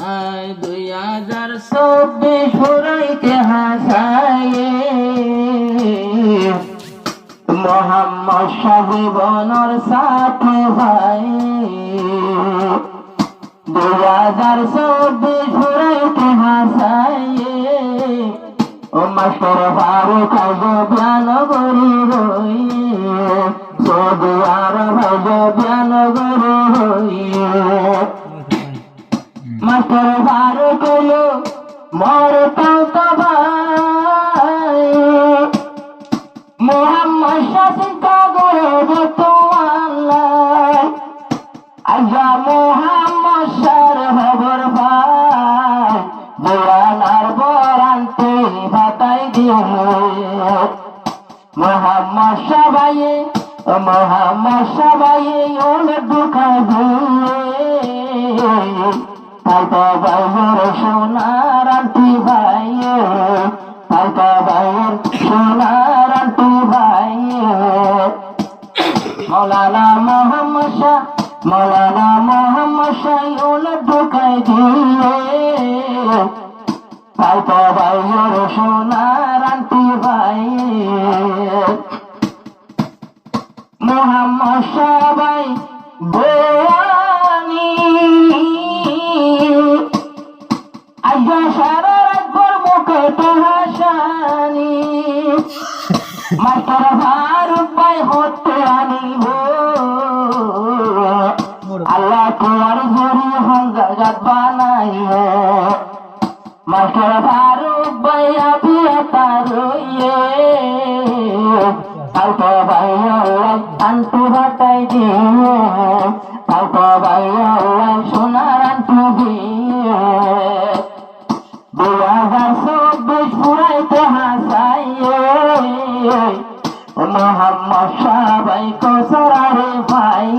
2024 ফুরাইতে হাসায়ে মোহাম্মদ সাহেবনর সাথে ভাই 2024 ফুরাইতে হাসায়ে ও মাস্টার ফারুক বিয়ান গরি রই সৌদি আরব বিয়ান গরি রই মাস্টার ফারুক মোর তো ভাই মোহাম্মদ চিন্তা করে দেখো আল্লাহ আজা মোহাম্মদ সার খবর ভাই বুড়ানার বরান্তে ভাতাই দিও মোহাম্মদ সবাই ওলে দুঃখা দিয়ে তাইতো বাইয়ের সোনার আন্টি ভাই তাইতো বাইয়ের সোনার আন্টি ভাই মৌলানা মোহাম্মদ শাহ ওলে দুঃখাই দিয়ে তাইতো বাইয়ের সোনার আন্টি ভাই মোহাম্মদ সবাই বোয়ানি আজ সারা রাতভর মুখে তো হাসানি মাস্টার ফারুক ভাই হতে আনিব আল্লাহ তোমার জড়ি হন জগৎ বানাইব মাস্টার ফারুক ভাই আপিয়া তারইয়ে তাইতো ভাই আল্লাহ আন্টু ভাতাই দিয়ে তাইতো ভাই আল্লাহ সোনার আন্টু দিয়ে 2024 ফুরাইতে হাসাইয়ে মোহাম্মদ সবাই কোসরারে ভাই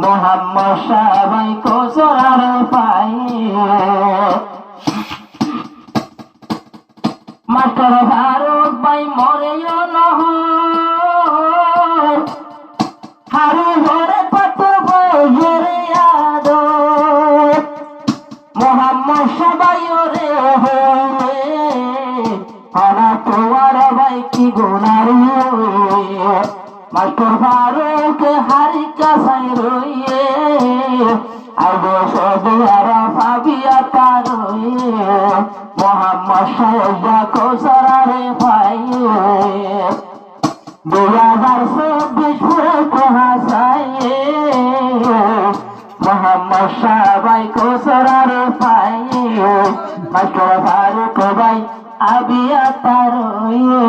মোহাম্মদ সবাই কোসরারে ভাই মাস্টার ফারুক ভাই মরেও নহর হারু ঘরে পাথর বজরে আদর মোহাম্মদ সবাই রে হলে আনা তোমার ভাই কি গুনার মাস্টার ফারুক হারি কাছাই রইয়ে আইব সৌদি আরব আবিয়া তারইয়ে মোহাম্মদ শাহ কোসরারে ভাই 2024 ফুরাইতে হাসাইয়ে মোহাম্মদ সবাই কোসরারে ভাই মাস্টার ফারুক ভাই আবিয়া তারইয়ে